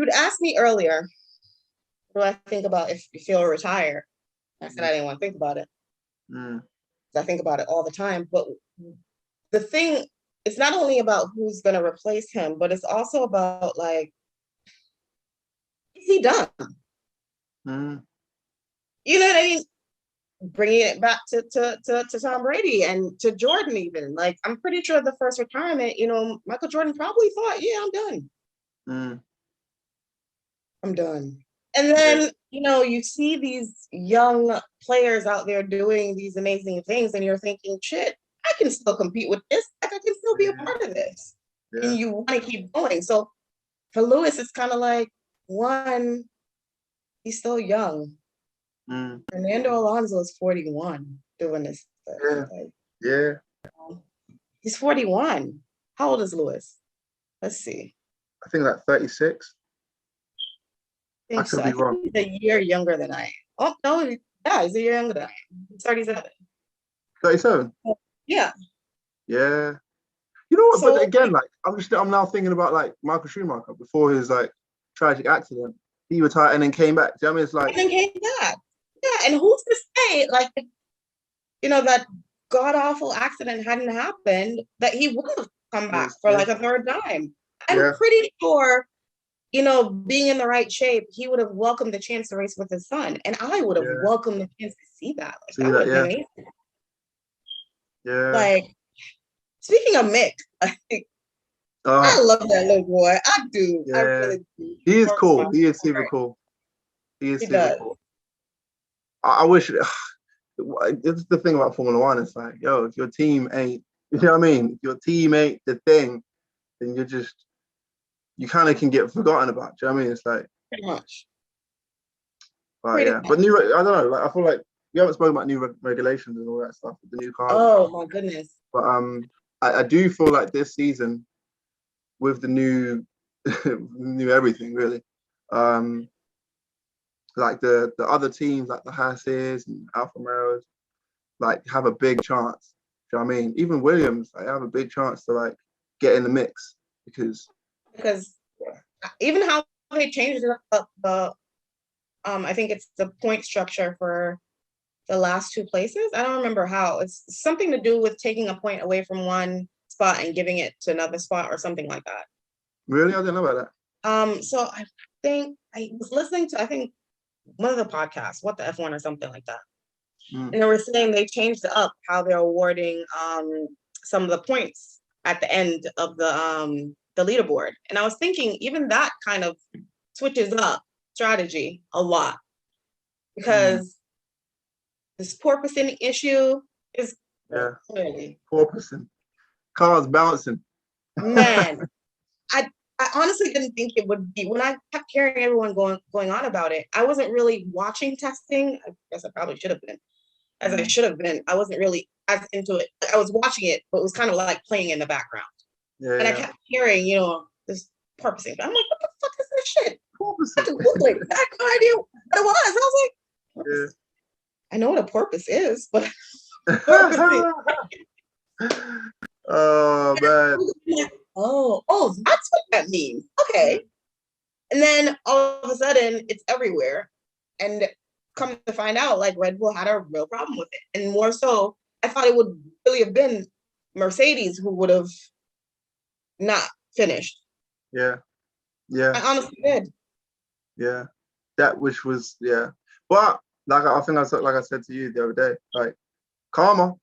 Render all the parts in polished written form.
You'd asked me earlier, what do I think about if you feel retired? I said I didn't want to think about it. I think about it all the time. But the thing, it's not only about who's going to replace him, but it's also about like, is he done? You know what I mean? Bringing it back to Tom Brady and to Jordan even. Like, I'm pretty sure the first retirement, you know, Michael Jordan probably thought, yeah, I'm done. I'm done. And then, you know, you see these young players out there doing these amazing things and you're thinking, shit, I can still compete with this. Like, I can still be a part of this. And you want to keep going. So for Lewis, it's kind of like, one, he's still young. Fernando Alonso is 41 doing this stuff. He's 41. How old is Lewis? Let's see. I think like 36. I could be wrong. He's a year younger than I am. Oh, no, yeah, he's a year younger than I am. He's 37. 37? Yeah. Yeah. You know what? So, but again, like, I'm now thinking about like Michael Schumacher before his like tragic accident. He retired and then came back. Do you know what I mean? It's like. And then came back. Yeah, and who's to say, like, you know, that god-awful accident hadn't happened, that he would have come back for like a third time. I'm pretty sure, you know, being in the right shape, he would have welcomed the chance to race with his son. And I would have welcomed the chance to see that. Like, that would have been amazing. Like, speaking of Mick, I love that little boy. I do. I really do. He is cool. He is super cool. He is super cool. I wish it's the thing about Formula One. It's like, yo, if your team ain't, you know what I mean? If your team ain't the thing, then you kind of can get forgotten about. Do you know what I mean? It's like pretty much. But I don't know. Like, I feel like we haven't spoken about new regulations and all that stuff with the new cars. Oh my goodness. But I do feel like this season, with the new everything really, like the other teams like the Haas's and Alfa Romeos, like have a big chance. Do you know what I mean? Even Williams, like, have a big chance to like get in the mix because even how they changed up the I think it's the point structure for the last two places. I don't remember how. It's something to do with taking a point away from one spot and giving it to another spot or something like that. Really? I didn't know about that. So I think I was listening to, I think, one of the podcasts, What the F1 or something like that. And they were saying they changed up how they're awarding some of the points at the end of the leaderboard. And I was thinking even that kind of switches up strategy a lot because this porpoising issue is clearly porpoising. Cars bouncing. Man, I honestly didn't think it would be. When I kept hearing everyone going on about it, I wasn't really watching testing. I guess I probably should have been, as I should have been. I wasn't really as into it. I was watching it, but it was kind of like playing in the background. And I kept hearing, you know, this porpoising. I'm like, what the fuck is this shit? Porpoising. I had to Google it. I had no idea what it was. I was like, I know what a porpoise is, but oh man. Oh, that's what that means. Okay. And then all of a sudden it's everywhere. And come to find out, like, Red Bull had a real problem with it. And more so, I thought it would really have been Mercedes who would have not finished. Yeah. I honestly did. Yeah. That which was, But like I think I said to you the other day, like karma.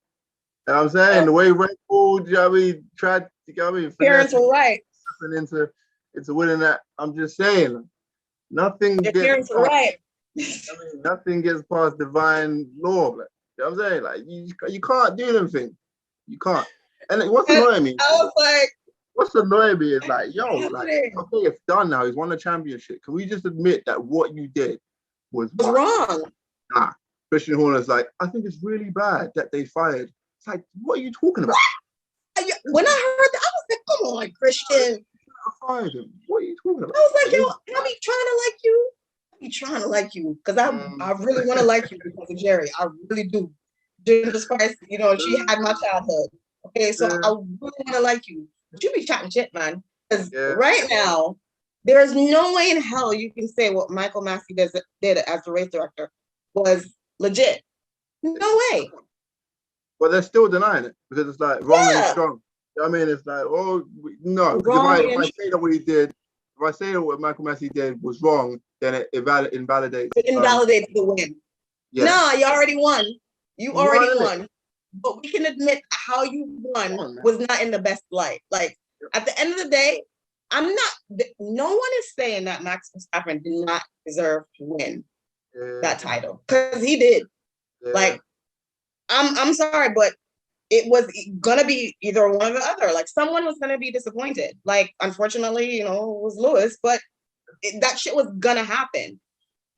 You know what I'm saying? The way Red Bull, you know what I mean, tried to, you know what I mean, parents were right. Into winning that. I'm just saying, nothing gets right. I mean, nothing gets past divine law. Like, you know what I'm saying? Like you can't do them things. You can't. And like, what's annoying me? I was like, what's annoying me is like, yo, like, okay, it's done now. He's won the championship. Can we just admit that what you did was wrong? Nah. Christian Horner's like, I think it's really bad that they fired. It's like, what are you talking about? When I heard that, I was like, come on, Christian. I fired him. What are you talking about? I was like, yo, I be trying to like you. I be trying to like you because I really want to like you because of Jerry. I really do. Ginger Spice, you know, she had my childhood. Okay, so I really want to like you. But you be chatting shit, man. Because right now, There's no way in hell you can say what Michael Massey did as the race director was legit. No way. But they're still denying it because it's like wrong and strong. You know what I mean? It's like, oh no. Because if I say that what he did, if I say that what Michael Massey did was wrong, then it invalidates. It invalidates the win. Yeah. No, you already won. You already won. But we can admit how you won was not in the best light. Like at the end of the day, no one is saying that Max Verstappen did not deserve to win that title because he did. Yeah. Like, I'm sorry, but it was gonna be either one or the other. Like someone was gonna be disappointed. Like, unfortunately, it was Lewis, but that shit was gonna happen.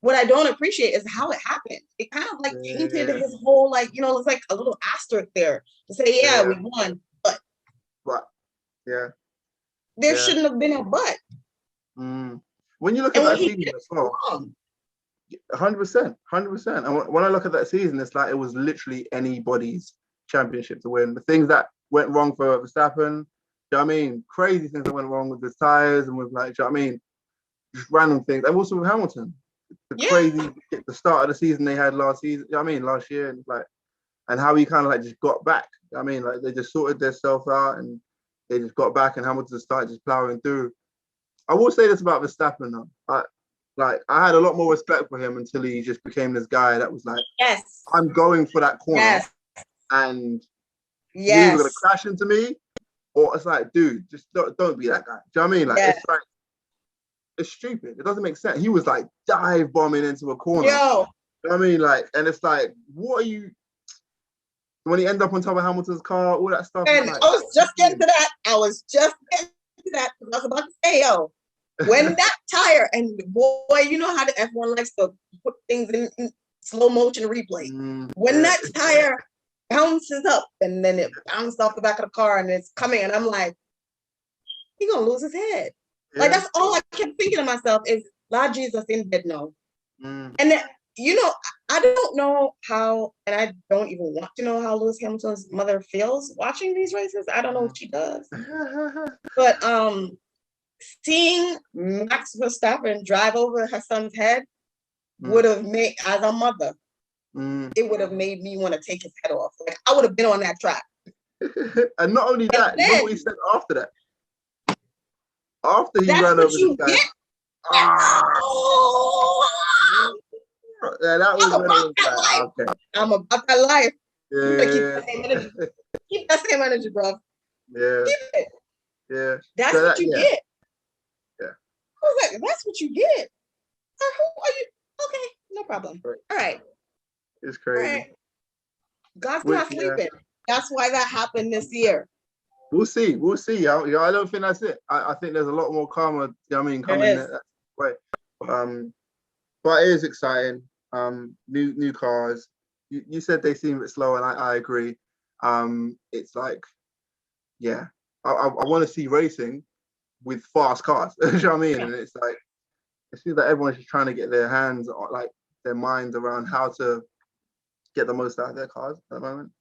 What I don't appreciate is how it happened. It kind of like tainted his whole, like, it's like a little asterisk there to say, we won, but there shouldn't have been a but. When you look at that season as well, 100%. And when I look at that season, it's like it was literally anybody's championship to win. The things that went wrong for Verstappen, do you know what I mean? Crazy things that went wrong with the tires and with, like, do you know what I mean? Just random things. And also with Hamilton. The start of the season they had last season, you know what I mean, last year, and like, and how he kind of like just got back. You know what I mean, like they just sorted themselves out and they just got back, and Hamilton started just plowing through. I will say this about Verstappen though. I had a lot more respect for him until he just became this guy that was like, I'm going for that corner, and you're either gonna crash into me, or it's like, dude, just don't be that guy. Do you know what I mean? Like it's like, it's stupid. It doesn't make sense. He was like dive bombing into a corner. You know what I mean? Like, and it's like, what are you? When he ended up on top of Hamilton's car, all that stuff. And like, I was just getting to that. I was about to say, when that tire, and boy, you know how the F1 likes to put things in slow motion replay. When that tire bounces up and then it bounced off the back of the car and it's coming, and I'm like, he's gonna lose his head. Like, that's all I kept thinking to myself is, Lord Jesus in bed now. And then, I don't know how, and I don't even want to know how Lewis Hamilton's mother feels watching these races. I don't know if she does. But seeing Max Verstappen drive over her son's head would have made, as a mother, it would have made me want to take his head off. Like, I would have been on that track. And not only that, you know what he said after that? After he ran over the guy. Yeah, that was when I was like, okay. I'm about that life. Keep that same energy, bro. Yeah. Keep it. Yeah. That's what you get. Yeah. I was like, that's what you get. Who are you? Okay, no problem. Right. All right. It's crazy. Right. God's not sleeping. That's why that happened this year. We'll see. I don't think that's it. I think there's a lot more karma, coming that way. But it is exciting. New cars. You said they seem a bit slow, and I agree. It's like, I want to see racing with fast cars. You know what I mean? And it's like, it seems like everyone's just trying to get their hands, like their minds around how to get the most out of their cars at the moment.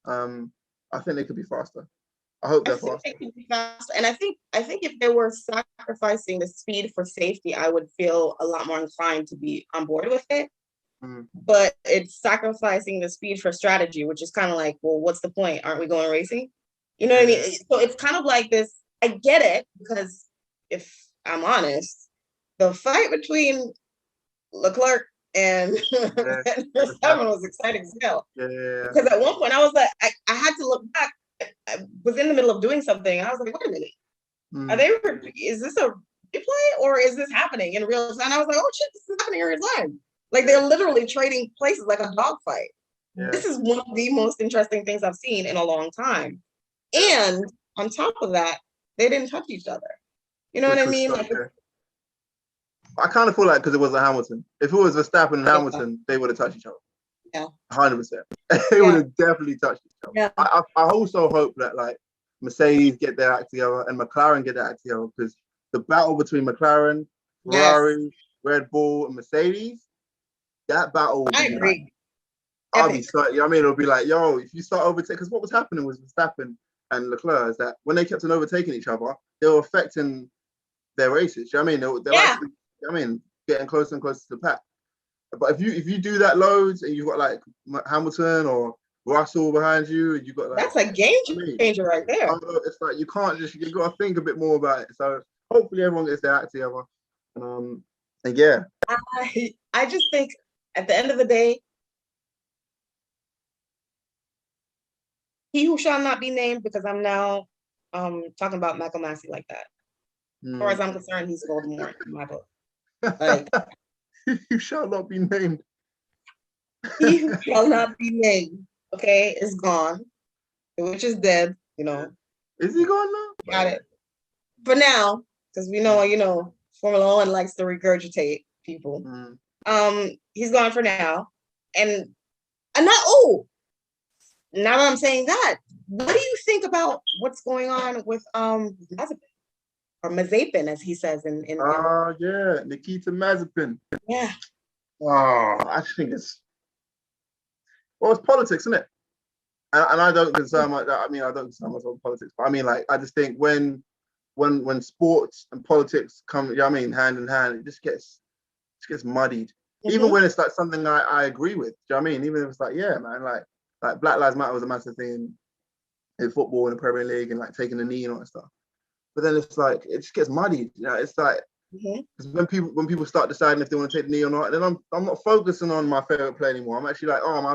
I think they could be faster. I hope they're faster. They could be faster. And I think if they were sacrificing the speed for safety, I would feel a lot more inclined to be on board with it. But it's sacrificing the speed for strategy, which is kind of like, well, what's the point? Aren't we going racing? You know what I mean? So it's kind of like this. I get it, because if I'm honest, the fight between Leclerc and Verstappen was exciting as hell. Because at one point I was like, I had to look back. I was in the middle of doing something. I was like, wait a minute. Is this a replay or is this happening in real time? And I was like, oh shit, this is happening in real time. Like, they're literally trading places like a dogfight. This is one of the most interesting things I've seen in a long time. And on top of that, they didn't touch each other. You know what I mean? Like, I kind of feel like, because it was a Hamilton. If it was Verstappen and Hamilton, they would have touched each other. Yeah. 100%. They would have definitely touched each other. Yeah. I also hope that, like, Mercedes get their act together and McLaren get their act together, because the battle between McLaren, Ferrari, Red Bull, and Mercedes, that battle would be like, I'll be certain, you know what I mean? It'll be like, yo, if you start overtaking, because what was happening was Verstappen and Leclerc is that when they kept on overtaking each other, they were affecting their races. You know what I mean? They're actually, I mean, getting closer and closer to the pack. But if you do that loads and you've got like Hamilton or Russell behind you, and you've got like, that's a game changer right there. It's like you got to think a bit more about it. So hopefully everyone gets their act together. And yeah, I just think at the end of the day, he who shall not be named, because I'm now talking about Michael Massey like that. As far as I'm concerned, he's Voldemort in my book. Like, you shall not be named. He who shall not be named, okay, is gone. The witch is dead, you know. Is he gone now? Got it. For now, because we know, you know, Formula One likes to regurgitate people. He's gone for now. And not now that I'm saying that, what do you think about what's going on with Mazepin? Or Mazepin, as he says in yeah, Nikita Mazepin. Yeah. Oh, I just think it's politics, isn't it? And I don't concern I don't concern myself with politics, but I mean, like, I just think when sports and politics come, you know what I mean, hand in hand, it just gets muddied. Even when it's like something I agree with, do you know what I mean? Even if it's like, yeah, man, like Black Lives Matter was a massive thing in football in the Premier League and like taking a knee and all that stuff. But then it's like, it just gets muddied. You know, it's like, when people start deciding if they want to take the knee or not, then I'm not focusing on my favorite player anymore. I'm actually like, my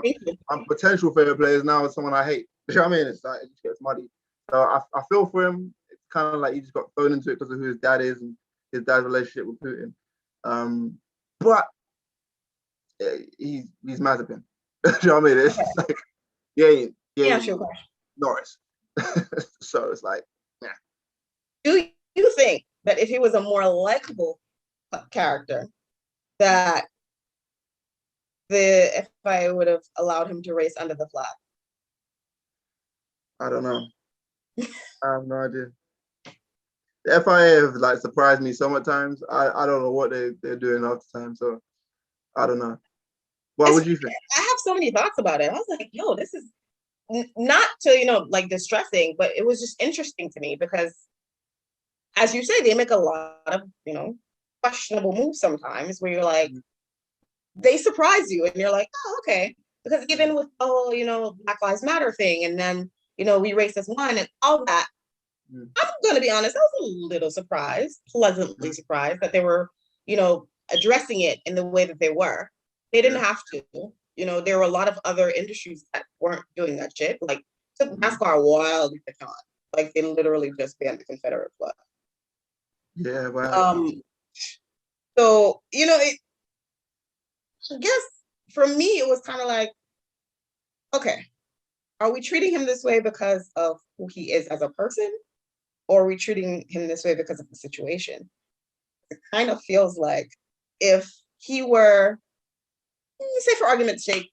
potential favorite player is now someone I hate. You know what I mean? It's like, it just gets muddy. So I feel for him. It's kind of like he just got thrown into it because of who his dad is and his dad's relationship with Putin. But he's Mazepin. You know what I mean? It's like, yeah, sure. Norris. So it's like, yeah. Do you think that if he was a more likable character, that the FIA would have allowed him to race under the flag? I don't know. I have no idea. The FIA have like surprised me so much times. I don't know what they're doing half the time. So I don't know. What would you think? I have so many thoughts about it. I was like, yo, this is not to, like distressing, but it was just interesting to me because, as you say, they make a lot of, questionable moves sometimes where you're like, they surprise you and you're like, oh, okay. Because even with the whole, Black Lives Matter thing, and then, we race as one and all that, I'm going to be honest, I was a little surprised, pleasantly surprised that they were, addressing it in the way that they were. They didn't have to. There were a lot of other industries that weren't doing that shit. Like, took NASCAR a while to catch on. Like, they literally just banned the Confederate flag. Yeah, wow. So, I guess for me, it was kind of like, okay, are we treating him this way because of who he is as a person? Or are we treating him this way because of the situation? It kind of feels like if he were, say for argument's sake,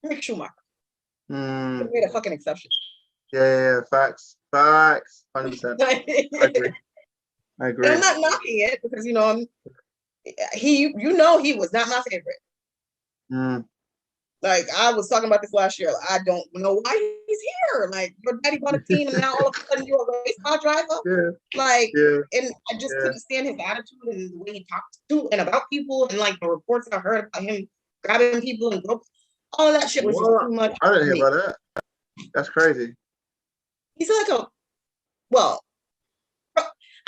Mick Schumacher. Made a fucking exception. Yeah, facts, 100%. I agree. And I'm not knocking it because he was not my favorite. Like, I was talking about this last year. Like, I don't know why he's here. Like, your daddy bought a team, and now all of a sudden you're a race car driver. And I just couldn't stand his attitude and the way he talked to and about people, and like the reports I heard about him grabbing people and all of that shit was just too much. I didn't hear about that. That's crazy. He's like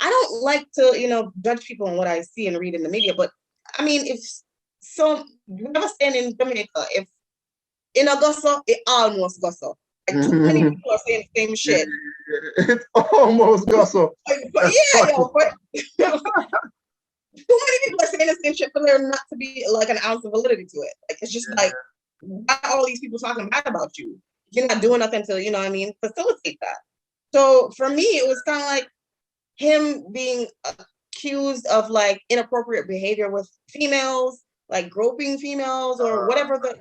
I don't like to, judge people on what I see and read in the media, but I mean, you never stand in Jamaica, if in Augusta, it almost Augusta. Like, too many people are saying the same shit. It's almost Augusta. But too many people are saying the same shit for there not to be like an ounce of validity to it. Like, it's just like, why are all these people talking bad about you? You're not doing nothing to, facilitate that. So for me, it was kind of like him being accused of like inappropriate behavior with females, like groping females or whatever the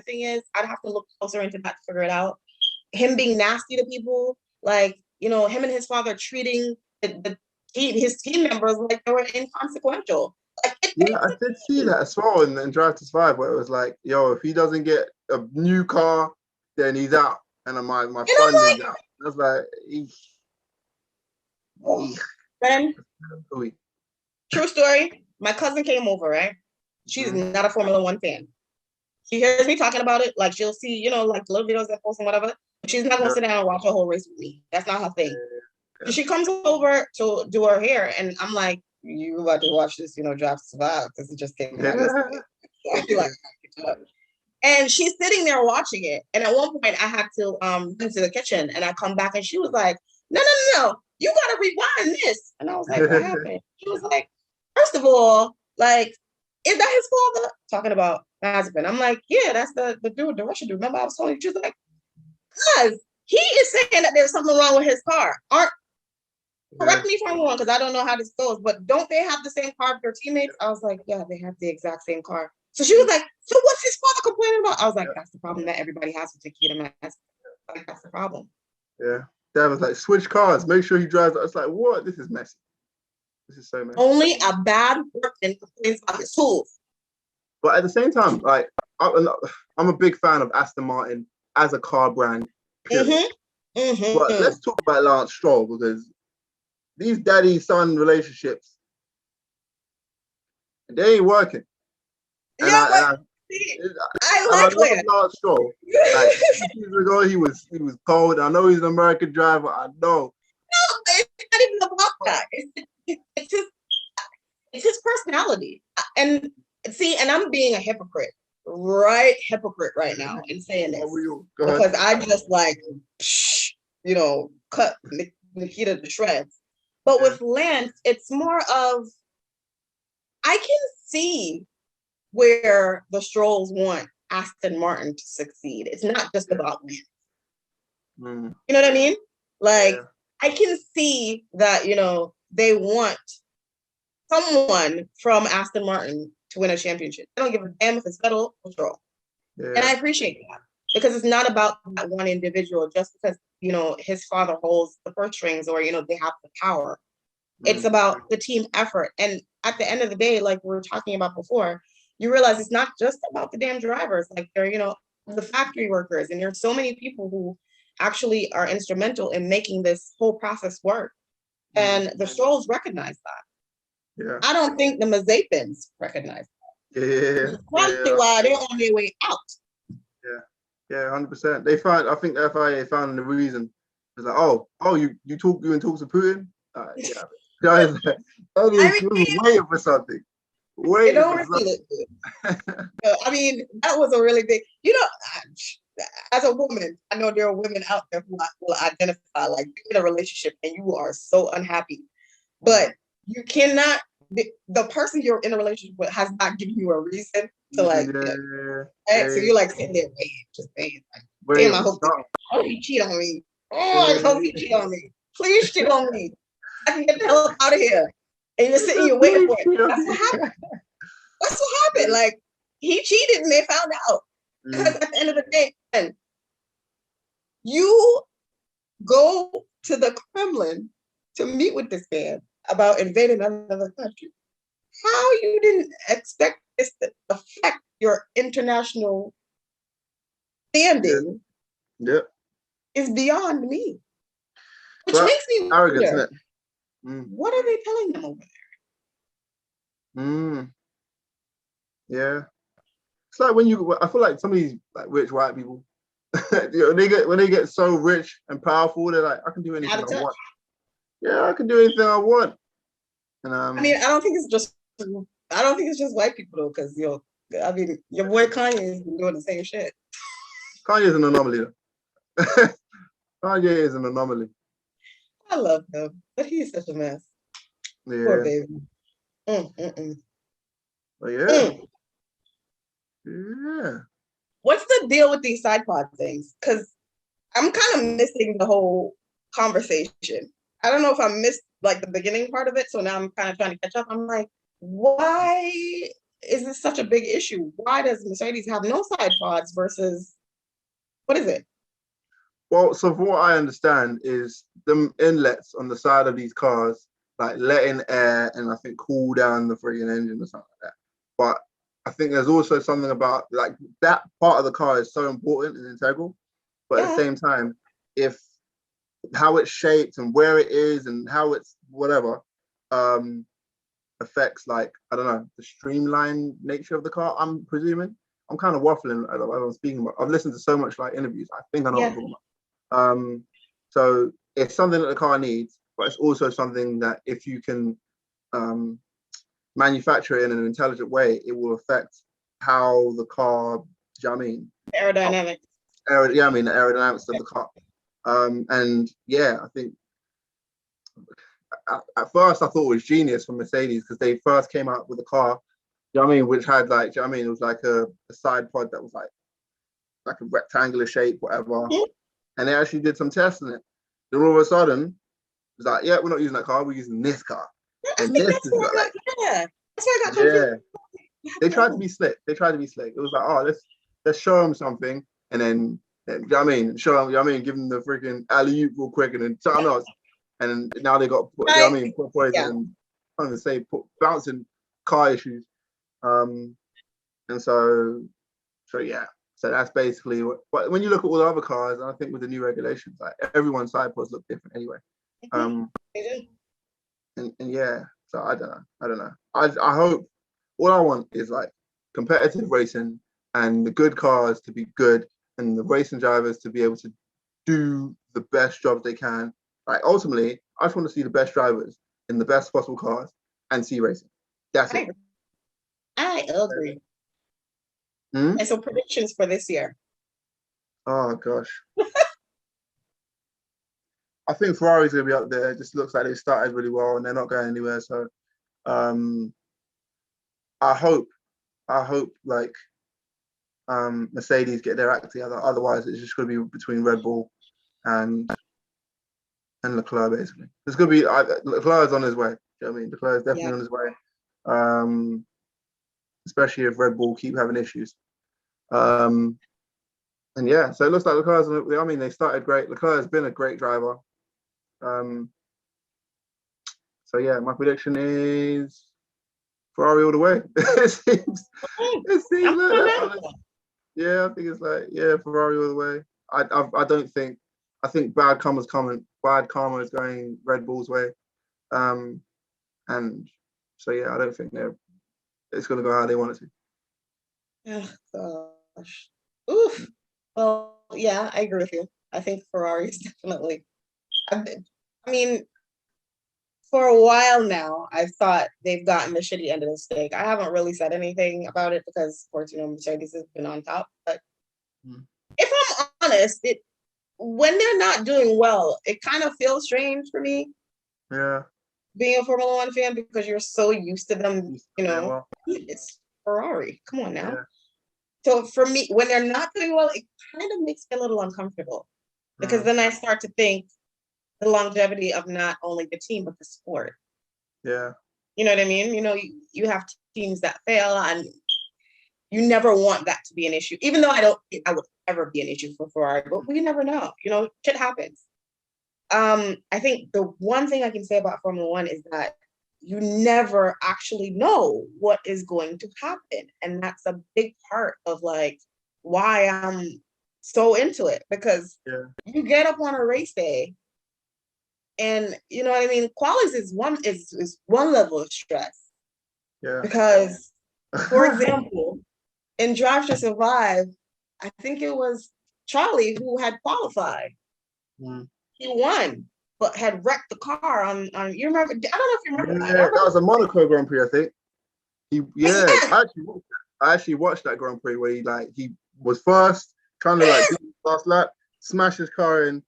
thing is. I'd have to look closer into that to figure it out. Him being nasty to people, like, him and his father treating his team members like they were inconsequential. Like, I did see that as well in Drive to Survive, where it was like, yo, if he doesn't get a new car, then he's out. And my funding's out. I was like, Ben, True story. My cousin came over, right? She's not a Formula One fan. She hears me talking about it. Like, she'll see, you know, like little videos I post and whatever. But she's not going to sit down and watch a whole race with me. That's not her thing. So she comes over to do her hair. And I'm like, you about to watch this, you know, Drive to Survive. Because it just came out. Like, and she's sitting there watching it. And at one point, I had to go to the kitchen. And I come back and she was like, no, you got to rewind this. And I was like, what happened? She was like, first of all, like, is that his father? Talking about my husband. I'm like, yeah, that's the dude, the Russian dude. Remember I was telling you? She was like, because he is saying that there's something wrong with his car. Correct me if I'm wrong, because I don't know how this goes, but don't they have the same car with their teammates? I was like, yeah, they have the exact same car. So she was like, so what's his father complaining about? I was like, that's the problem that everybody has with Takeda Mask. Like, that's the problem. Yeah. Dad was like, switch cars, make sure he drives. I was like, what? This is messy. This is so messy. Only a bad workman complains about his tools. But at the same time, like, I'm a big fan of Aston Martin as a car brand. Period. But let's talk about Lance Stroll, because these daddy-son relationships, they ain't working. And I like Lance Stroll. Like, 2 years ago, he was cold. I know he's an American driver. I know. No, it's not even about that. It's his personality. And see, and I'm being a hypocrite right now in saying this, because I just like, you know, cut Nikita to shreds. But with Lance, it's more of, I can see where the Strolls want Aston Martin to succeed. It's not just about Lance. You know what I mean? Like, I can see that, you know, they want someone from Aston Martin to win a championship. I don't give a damn if it's Vettel or Stroll. And I appreciate that, because it's not about that one individual just because, you know, his father holds the purse strings or, you know, they have the power. It's about the team effort. And at the end of the day, like we were talking about before, you realize it's not just about the damn drivers. Like, they're, you know, the factory workers. And there's so many people who actually are instrumental in making this whole process work. And the Strolls recognize that. Yeah. I don't think the Mazepins recognize that. That's probably why they're on their way out. Yeah, 100%. I think the FIA found the reason. It's like, oh, you in talks with Putin? Yeah. Guys, was waiting for something. It don't really look good. I mean, that was a really big, you know, as a woman, I know there are women out there who will identify, like, you're in a relationship and you are so unhappy, but you cannot, the person you're in a relationship with has not given you a reason to, like, so you're like sitting there waiting, like, damn, I hope he cheat on me. Oh, I hope he cheat on me. Please cheat on me. I can get the hell out of here. And you're sitting here waiting for it. That's what happened. That's what happened. Like, he cheated and they found out. Because at the end of the day, you go to the Kremlin to meet with this man about invading another country. How you didn't expect this to affect your international standing is beyond me. Which makes me arrogant, isn't it? What are they telling them over there? Yeah. It's like I feel like some of these, like, rich white people, you know, when they get so rich and powerful, they're like, I can do anything I want. Yeah, I can do anything I want. And I mean, I don't think it's just white people though, because your boy Kanye has been doing the same shit. Kanye is an anomaly. Kanye is an anomaly. I love him, but he's such a mess. Yeah. Poor baby. But yeah. What's the deal with these side pod things? Because I'm kind of missing the whole conversation. I don't know if I missed, like, the beginning part of it, so now I'm kind of trying to catch up. I'm like, why is this such a big issue? Why does Mercedes have no side pods versus, what is it? Well, so from what I understand is the inlets on the side of these cars, like, let in air and I think cool down the friggin' engine or something like that. But I think there's also something about, like, that part of the car is so important and integral. But at the same time, if how it's shaped and where it is and how it's whatever, affects, like, I don't know, the streamlined nature of the car, I'm presuming. I'm kind of waffling as I'm speaking about. I've listened to so much like interviews. I think I know what I'm talking about. So it's something that the car needs, but it's also something that if you can manufacture it in an intelligent way, it will affect how the car, do you know what I mean? Aerodynamics. The aerodynamics of the car. And yeah, I think at first I thought it was genius from Mercedes because they first came out with a car, you know what I mean, which had like, do you know what I mean, it was like a side pod that was like a rectangular shape, whatever. And they actually did some tests in it. Then all of a sudden, it's like, yeah, we're not using that car, we're using this car. I think that's where I got confused. They tried to be slick. It was like, oh, let's show them something, and then, you know what I mean, show them, you know what I mean, give them the freaking alley-oop real quick, and then something else. And now they got, you know what I mean, poison and I don't even say bouncing car issues. And so yeah. So that's basically what. But when you look at all the other cars, and I think with the new regulations, like everyone's side pods look different anyway. And yeah, so I don't know. I hope, all I want is like competitive racing and the good cars to be good and the racing drivers to be able to do the best jobs they can. Like ultimately, I just want to see the best drivers in the best possible cars and see racing. That's it. I agree. And so predictions for this year. Oh gosh. I think Ferrari's gonna be up there. It just looks like they started really well and they're not going anywhere. So I hope like Mercedes get their act together. Otherwise, it's just gonna be between Red Bull and Leclerc basically. It's gonna be Leclerc's on his way. You know what I mean? Leclerc's definitely on his way. Especially if Red Bull keep having issues. And yeah, so it looks like Leclerc's, I mean, they started great. Leclerc's been a great driver. So yeah, my prediction is Ferrari all the way. it seems like that. Yeah, I think it's like, yeah, Ferrari all the way. I don't think, I think bad karma is going Red Bull's way. And so yeah, I don't think it's gonna go how they want it to. Oh gosh. Oof. Well, yeah, I agree with you. I think Ferrari is definitely. I mean, for a while now, I've thought they've gotten the shitty end of the stick. I haven't really said anything about it because, of course, you know, Mercedes has been on top. But if I'm honest, when they're not doing well, it kind of feels strange for me. Yeah. Being a Formula One fan because you're so used to them, you know. It's Ferrari. Come on now. Yeah. So for me, when they're not doing well, it kind of makes me a little uncomfortable because then I start to think the longevity of not only the team but the sport. Yeah. You know what I mean? You know, you have teams that fail and you never want that to be an issue, even though I don't think I would ever be an issue for Ferrari, but we never know. You know, shit happens. I think the one thing I can say about Formula One is that you never actually know what is going to happen. And that's a big part of like why I'm so into it, because you get up on a race day and you know what I mean, qualies is one level of stress. Yeah. Because for example, in Drive to Survive, I think it was Charlie who had qualified. He won, but had wrecked the car on you remember? I don't know if you remember that. Yeah, that was a Monaco Grand Prix, I think. I actually watched that Grand Prix where he was first, trying to like do the last lap, smash his car in,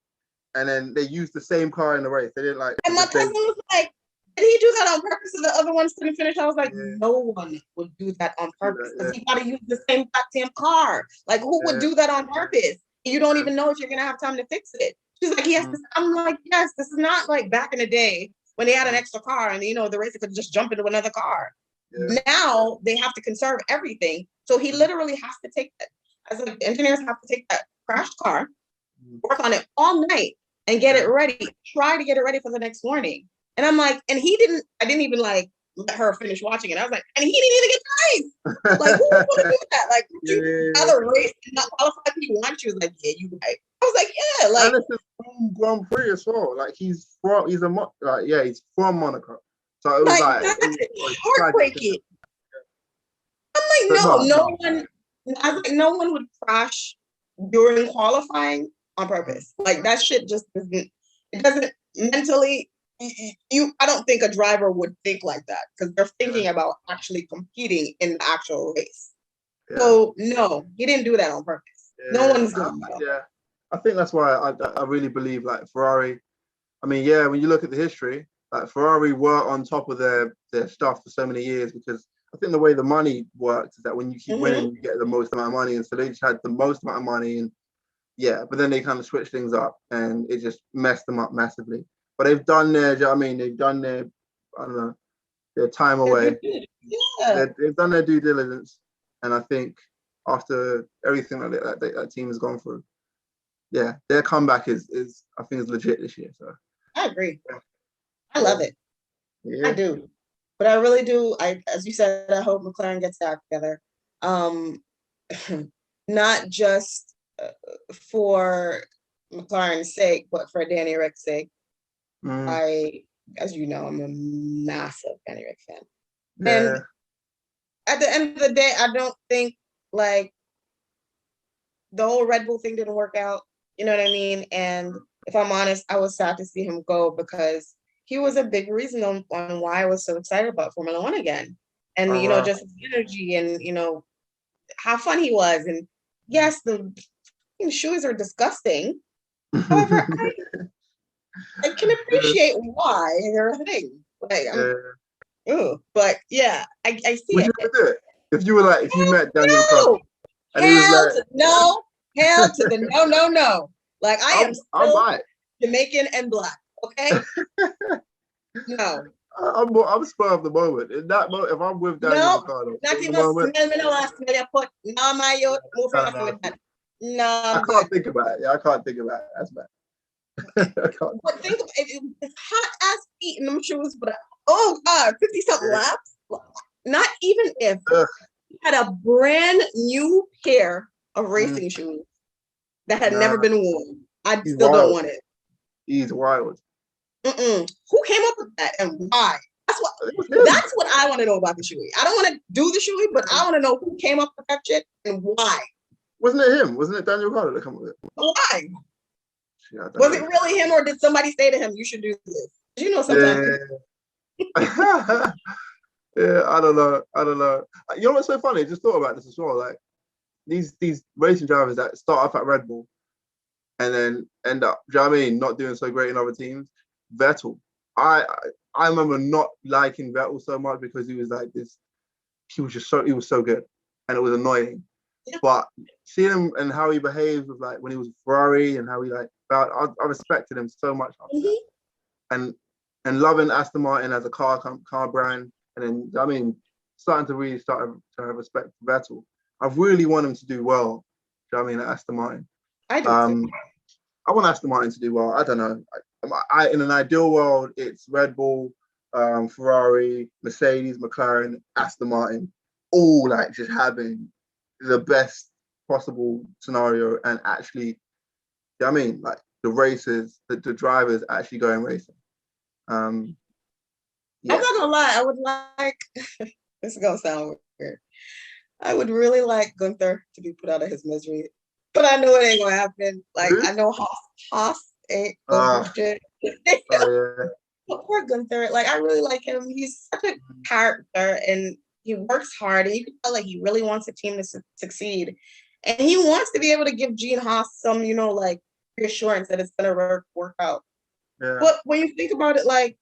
and then they used the same car in the race. They didn't like. And my cousin was like, "Did he do that on purpose?" And the other ones couldn't finish. I was like, "No one would do that on purpose because he got to use the same goddamn car. Like, who would do that on purpose? You don't even know if you're gonna have time to fix it." She's like, yes. I'm like, yes, this is not like back in the day when they had an extra car and, you know, the racer could just jump into another car. Yeah. Now they have to conserve everything. So he literally has to take that. As like, engineers have to take that crashed car, work on it all night and get it ready, try to get it ready for the next morning. And I'm like, and I didn't even like let her finish watching it. I was like, and he didn't even get nice. Like, who would do that? Like, would you rather race and not qualify if you want? She was like, yeah, you right. I was like, yeah, like. And it's his Grand Prix as well. Like he's from Monaco, So it was like like that's heartbreaking. I'm like, no one. I was like, no one would crash during qualifying on purpose. Like that shit just doesn't. It doesn't mentally. I don't think a driver would think like that because they're thinking about actually competing in the actual race. Yeah. So no, he didn't do that on purpose. Yeah. No one's doing that. Yeah, I think that's why I really believe like Ferrari. I mean, yeah, when you look at the history, like Ferrari were on top of their stuff for so many years because I think the way the money works is that when you keep winning, you get the most amount of money, and so they just had the most amount of money, and yeah, but then they kind of switched things up, and it just messed them up massively. But they've done their, I mean, they've done their, I don't know, their time away. Yeah. They've done their due diligence, and I think after everything that team has gone through, yeah, their comeback is I think is legit this year. So I agree. I love it. Yeah. I do, but I really do. As you said, I hope McLaren gets that together. Not just for McLaren's sake, but for Danny Rick's sake. As you know, I'm a massive Danny Rick fan. Yeah. And at the end of the day, I don't think like the whole Red Bull thing didn't work out. You know what I mean? And if I'm honest, I was sad to see him go because he was a big reason on why I was so excited about Formula One again. And, just his energy and, how fun he was. And yes, the shoes are disgusting. However, I can appreciate why they're a thing. Like, but yeah, I see Would it. You do it? If you were like, if you met Daniel Ricciardo, and he was like, no, hell to the no. Like I am still Jamaican and black. Okay. No. I'm spur of the moment. In that moment, if I'm with Daniel Ricciardo, not even smell me no last smell your foot. No, my youth, move from with that. No, I can't think about it. Yeah, I can't think about it. That's bad. But think of it, it's hot as feet in them shoes, but oh god, 50-something laps. Not even if you had a brand new pair of racing shoes that had never been worn. I still don't want it. He's wild. Who came up with that and why? That's what I want to know about the shoey. I don't want to do the shoey, but I want to know who came up with that shit and why. Wasn't it him? Wasn't it Daniel Ricciardo that came up with it? Why? Yeah, was it really him, or did somebody say to him, "You should do this"? Sometimes. Yeah. Yeah, I don't know. You know what's so funny? I just thought about this as well. Like these racing drivers that start off at Red Bull and then end up, do you know what I mean, not doing so great in other teams. Vettel. I remember not liking Vettel so much because he was like this. He was so good, and it was annoying. Yeah. But seeing him and how he behaved with like when he was Ferrari and how he like felt, I respected him so much after that. And loving Aston Martin as a car brand, and then starting to really start to have respect for Vettel. I really want him to do well. Do you know what I mean, at Aston Martin? I do. I want Aston Martin to do well. I don't know. In an ideal world, it's Red Bull, Ferrari, Mercedes, McLaren, Aston Martin, all like just having the best possible scenario and actually, you know what I mean, like the races, the drivers actually going racing. Yeah. I'm not gonna lie, I would like this is gonna sound weird. I would really like Gunther to be put out of his misery, but I know it ain't gonna happen. Like I know Haas ain't gonna do shit. Poor Gunther. Like I really like him. He's such a character and he works hard. And you can tell like he really wants the team to succeed. And he wants to be able to give Gene Haas some, like reassurance that it's gonna work out. Yeah. But when you think about it, like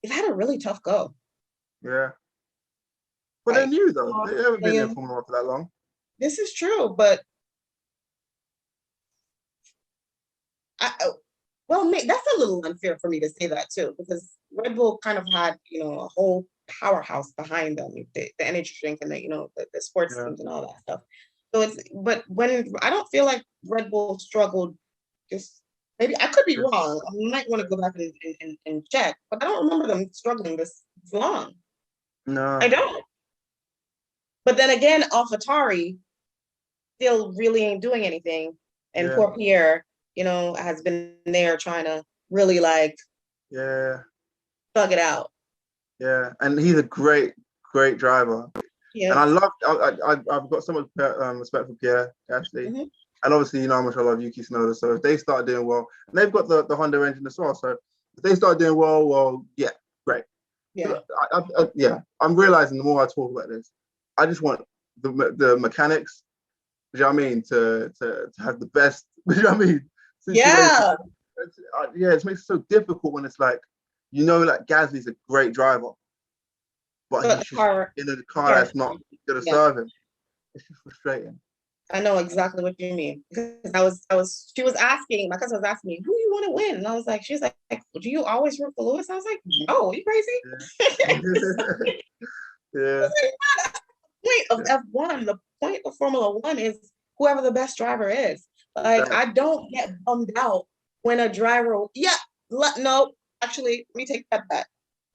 they've had a really tough go. Yeah. But they're new though. They haven't been in Formula 1 for that long. This is true, but that's a little unfair for me to say that too, because Red Bull kind of had, a whole powerhouse behind them, the energy drink and the sports teams and all that stuff. So but when I don't feel like Red Bull struggled, just maybe I could be wrong. I might want to go back and check, but I don't remember them struggling this long. No, I don't. But then again, AlphaTauri still really ain't doing anything, and poor Pierre, has been there trying to really thug it out. Yeah, and he's a great driver. Yeah. And I've got so much respect for Pierre, actually. Mm-hmm. And obviously, you know how much I love Yuki Tsunoda. So if they start doing well, and they've got the Honda engine as well. So if they start doing well, yeah, great. Yeah. I'm realizing the more I talk about this, I just want the mechanics, you know what I mean, to have the best, you know what I mean, situation. Yeah. It makes it so difficult when it's like, like Gasly's a great driver, but he's just in a car that's not gonna serve him. It's just frustrating. I know exactly what you mean. Because she was asking, my cousin was asking me, who do you want to win? And I was like, she's like, do you always root for Lewis? I was like, no, are you crazy? Yeah. The point of F1, the point of Formula One is whoever the best driver is. Like, exactly. I don't get bummed out when a driver, no, actually, let me take that back.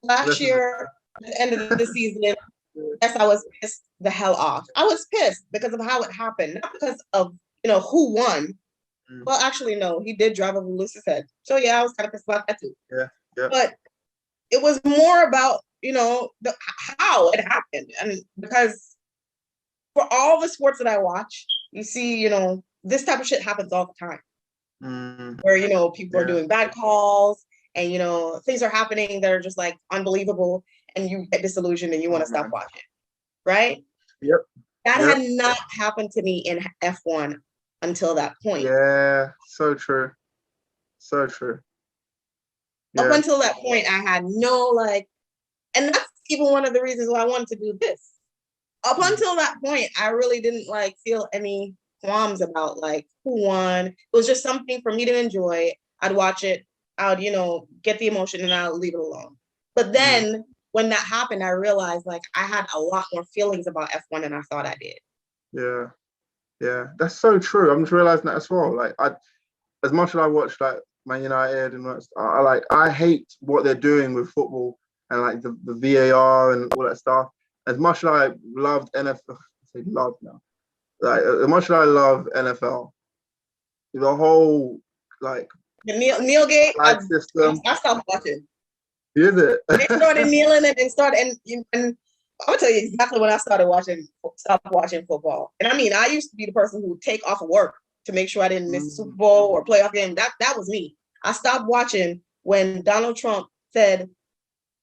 Last year, at the end of the season, yes, I was pissed the hell off. I was pissed because of how it happened, not because of who won. Well, actually, no, he did drive over Lewis's head. So yeah, I was kind of pissed about that too. Yeah. But it was more about how it happened, and because for all the sports that I watch, you see, this type of shit happens all the time. Where people are doing bad calls, and things are happening that are just like unbelievable, and you get disillusioned and you want to stop watching, right? Yep. That had not happened to me in F1 until that point. Yeah, so true. So true. Yeah. Up until that point, I had no and that's even one of the reasons why I wanted to do this. Up until that point, I really didn't feel any qualms about who won. It was just something for me to enjoy. I'd watch it. I would, get the emotion and I'll leave it alone. But then when that happened, I realized I had a lot more feelings about F1 than I thought I did. Yeah, that's so true. I'm just realizing that as well. As much as I watch Man United and I hate what they're doing with football and the VAR and all that stuff. As much as I loved NFL, I say love now. As much as I love NFL, the whole the Neilgate, system. I stopped watching. Is it? They started kneeling and started and I'm gonna tell you exactly when I stopped watching football. And I mean, I used to be the person who would take off of work to make sure I didn't miss Super Bowl or playoff game. That was me. I stopped watching when Donald Trump said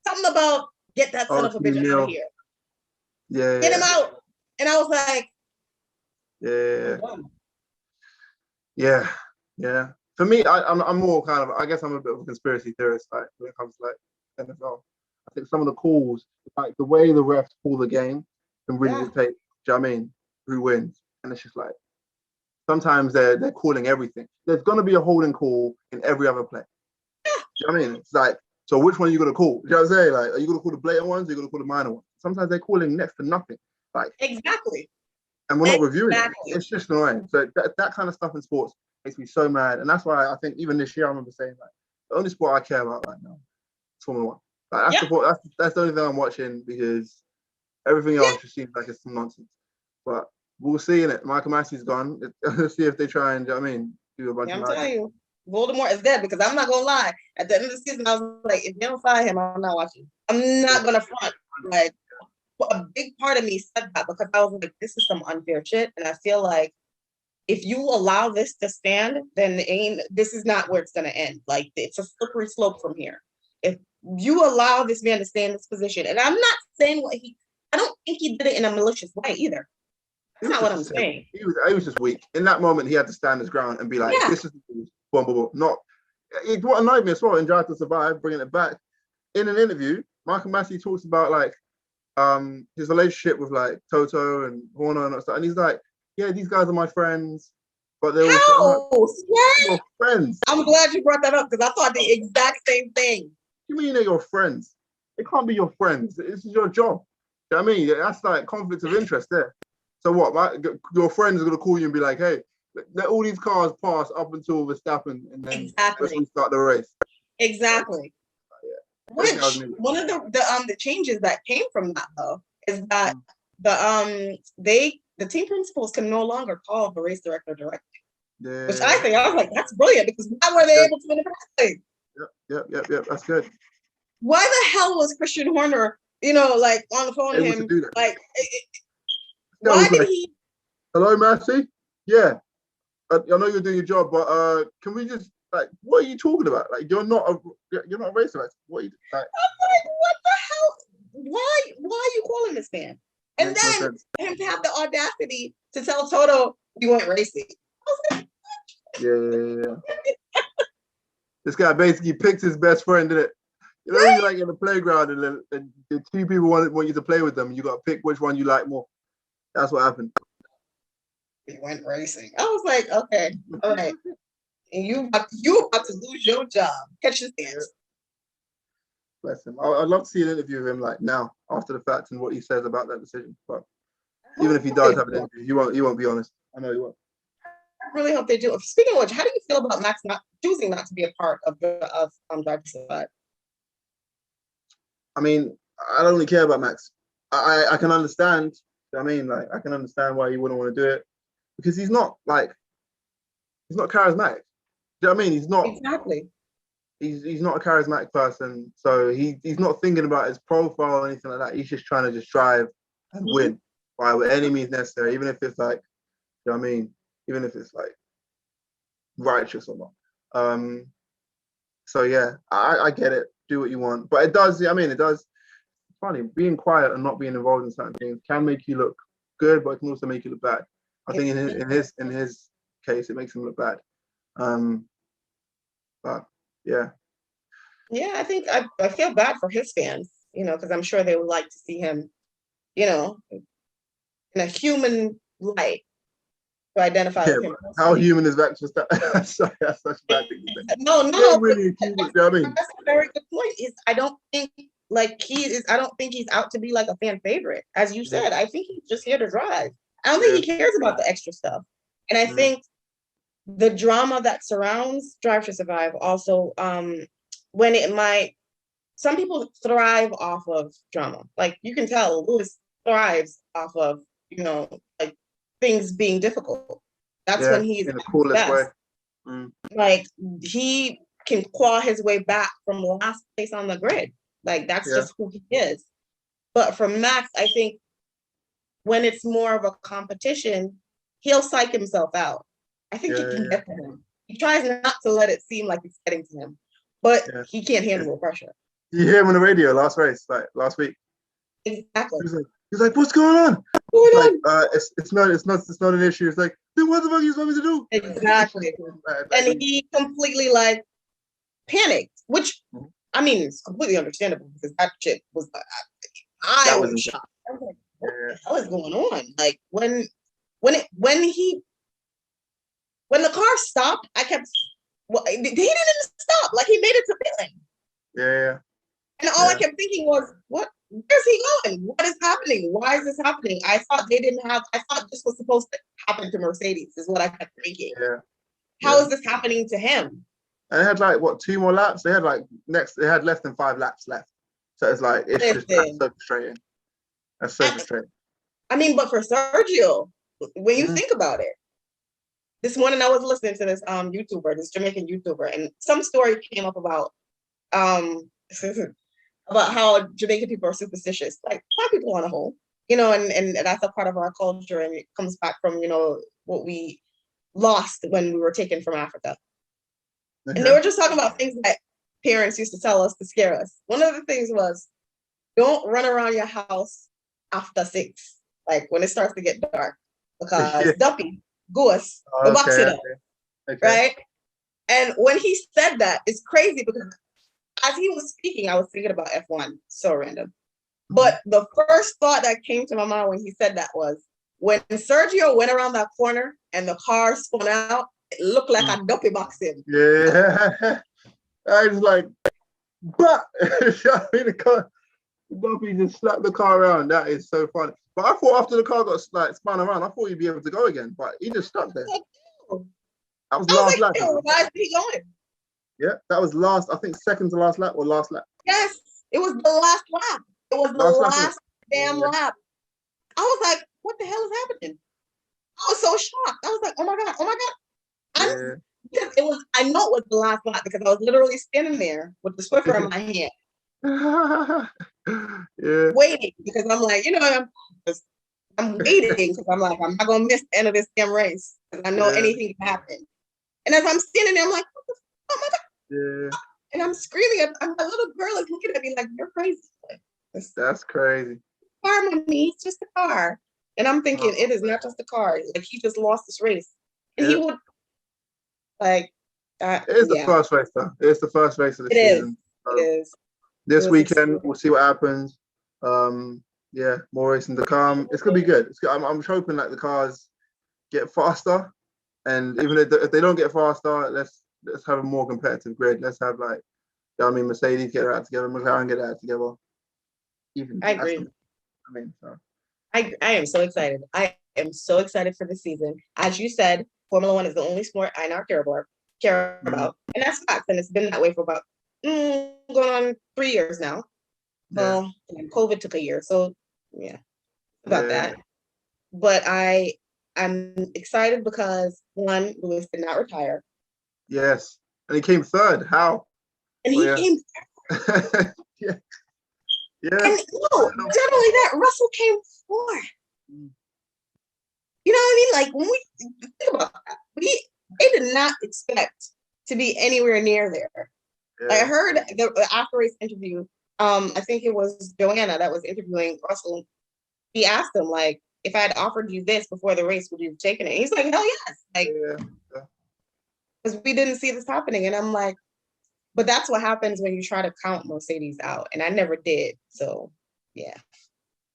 something about get that son of a bitch out of here. Yeah. Get him out. And I was like, Yeah. For me, I'm more kind of, I guess I'm a bit of a conspiracy theorist when it comes to NFL. I think some of the calls, the way the refs call the game can really dictate, do you know what I mean, who wins. And it's just sometimes they're calling everything. There's going to be a holding call in every other play. Do you know what I mean? It's so which one are you going to call? Do you know what I'm saying? Are you going to call the blatant ones or are you going to call the minor ones? Sometimes they're calling next to nothing. Exactly. And we're not reviewing it. It's just annoying. So that kind of stuff in sports makes me so mad. And that's why I think even this year I remember saying the only sport I care about right now is Formula One. That's the only thing I'm watching because everything else just seems like it's some nonsense. But we'll see in it. Michael Massey's gone. Let's see if they try and, do you know what I mean, do a bunch of I'm telling you, Voldemort is dead because I'm not going to lie. At the end of the season, I was like, if you don't fire him, I'm not watching. I'm not going to front. A big part of me said that because I was like, this is some unfair shit. And I feel like if you allow this to stand, then this is not where it's going to end. It's a slippery slope from here. If you allow this man to stay in this position, and I'm not saying I don't think he did it in a malicious way either. That's not what I'm saying. He was just weak. In that moment, he had to stand his ground and be like, this is boom, boom, boom. Not, what annoyed me as well in Drive to Survive, bringing it back, in an interview, Michael Massey talks about his relationship with Toto and Horner and stuff. And he's like, yeah, these guys are my friends, but they're also your friends. I'm glad you brought that up because I thought the exact same thing. You mean they're your friends? They can't be your friends. This is your job. You know what I mean? That's conflict of interest there. So what? Your friends are gonna call you and be like, hey, let all these cars pass up until Verstappen and then we start the race. Exactly. Which one of the changes that came from that though is that the team principals can no longer call the race director directly. Yeah. Which I was like, that's brilliant because now were they able to win the race? Yep. That's good. why the hell was Christian Horner, like on the phone to him? Like, why did he? Hello, Matthew. Yeah, I know you're doing your job, but can we just like, what are you talking about? Like, you're not a racist. What are you like? I'm like, what the hell? Why are you calling this man? And then him to have the audacity to tell Toto you weren't racist. I was like, yeah. This guy basically picked his best friend, didn't it? You know, you're like in the playground and the two people want you to play with them. You got to pick which one you like more. That's what happened. He went racing. I was like, okay, all right. And you about to lose your job. Catch your stance. Bless him. I'd love to see an interview of him like now, after the fact, and what he says about that decision. But even if he does have an interview, he won't be honest. I know he won't. I really hope they do. Speaking of which, how do you feel about Max not choosing not to be a part of Drive to Survive? I mean, I don't really care about Max. I can understand. I mean, like, I can understand why he wouldn't want to do it, because he's not charismatic. Do you know what I mean? He's not exactly. He's not a charismatic person, so he's not thinking about his profile or anything like that. He's just trying to just drive and win by any means necessary, even if it's like, you know what I mean? Even if it's like righteous or not. So yeah, I get it. Do what you want, but it does. It's funny, being quiet and not being involved in certain things can make you look good, but it can also make you look bad. I think in his case, it makes him look bad. But yeah. Yeah, I think I feel bad for his fans, because I'm sure they would like to see him, in a human light to identify with him. How human is that? Just that? Sorry, that's such a bad thing to say. No. Really human, you know what I mean? That's a very good point. I don't think he's out to be like a fan favorite. As you said, I think he's just here to drive. I don't think he cares about the extra stuff. And I think the drama that surrounds Drive to Survive also, some people thrive off of drama. Like, you can tell Lewis thrives off of, like, things being difficult. That's when he's in the coolest way. Like, he can claw his way back from last place on the grid. Like, that's just who he is. But for Max, I think when it's more of a competition, he'll psych himself out. I think he can get to him. He tries not to let it seem like it's getting to him, but he can't handle the pressure. You hear him on the radio last last week. Exactly. He's like, what's going on? It's not an issue. It's like, then what the fuck are you supposed to do? Exactly. And he completely panicked, which I mean, it's completely understandable, because that shit was I was shocked. I was like, what the hell is going on? Like, when the car stopped, I kept. He didn't even stop. Like, he made it to pit lane. Yeah. And all I kept thinking was, where's he going? What is happening? Why is this happening? I thought this was supposed to happen to Mercedes, is what I kept thinking. Yeah. How is this happening to him? And they had 2 more laps? They had less than 5 laps left. So it's like, that's so frustrating. That's so frustrating. I mean, but for Sergio, when you think about it, this morning I was listening to this this Jamaican YouTuber, and some story came up about how Jamaican people are superstitious. Like, black people on a whole, and that's a part of our culture, and it comes back from what we lost when we were taken from Africa. And they were just talking about things that parents used to tell us to scare us. One of the things was, don't run around your house after 6, like when it starts to get dark, because Duppy, Goose, the box it up, right? And when he said that, it's crazy, because as he was speaking, I was thinking about F1, so random. But the first thought that came to my mind when he said that was, when Sergio went around that corner and the car spun out, it looked like a duppy box him. Yeah. I was like, but the car, Duppy just slapped the car around. That is so funny. But I thought after the car got spun around, I thought he'd be able to go again, but he just stuck there. That was last lap. Why is he going? Yeah, that was last, I think, second to last lap or last lap. Yes, it was the last lap. It was the last damn lap. I was like, what the hell is happening? I was so shocked. I was like, oh my God. I know it was the last lap, because I was literally standing there with the Swiffer in my hand. Yeah. Waiting because I'm like, I'm waiting because I'm like, I'm not gonna miss the end of this damn race because I know anything can happen. And as I'm standing there, I'm like, oh my God. Yeah. And I'm screaming at my little girl is looking at me like, you're crazy. That's crazy. Car, mommy, it's just a car. And I'm thinking, it is not just a car. Like he just lost this race. And he would like it's the first race though. It's the first race of the season. It is. This weekend we'll see what happens. Yeah, more racing to come. It's gonna be good. I'm hoping that the cars get faster, and even if they don't get faster, let's have a more competitive grid. Let's have like, you know what I mean, Mercedes get that together, McLaren get that together. I agree. I am so excited. I am so excited for the season. As you said, Formula One is the only sport I now care about. And that's facts. And it's been that way for about going on 3 years now. Well, COVID took a year. So about that. But I'm excited because one, Lewis did not retire. Yes. And he came third. How? And he came yeah. And no, not only that, Russell came fourth. You know what I mean? Like when we think about that, they did not expect to be anywhere near there. I heard the after race interview. I think it was Joanna that was interviewing Russell. He asked him like, if I had offered you this before the race, would you have taken it? He's like, hell yes. Like, because we didn't see this happening. And I'm like, but that's what happens when you try to count Mercedes out. And I never did. So, yeah.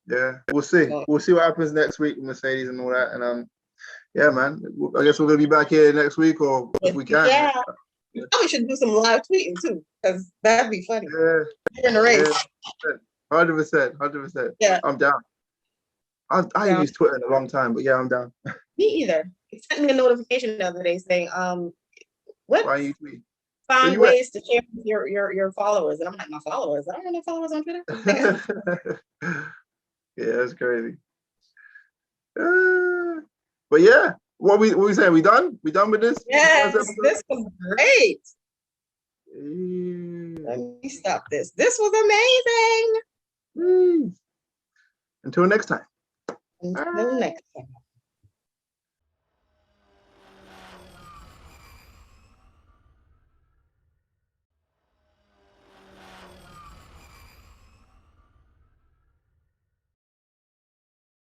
Yeah, we'll see. We'll see what happens next week with Mercedes and all that. And yeah, man. I guess we're gonna be back here next week, or if we can. Yeah. We probably should do some live tweeting too, because that'd be funny. Yeah. In the race. 100%. Yeah. I'm down. I haven't used Twitter in a long time, but yeah, I'm down. Me either. It sent me a notification the other day saying, what? Why are you tweeting? Find ways to share with your followers. And I'm like, my followers? I don't have no followers on Twitter. Yeah, that's crazy. But yeah, what we saying? We done? We done with this? Yes, this was great. Let me stop this. This was amazing. Until next time. Until next time.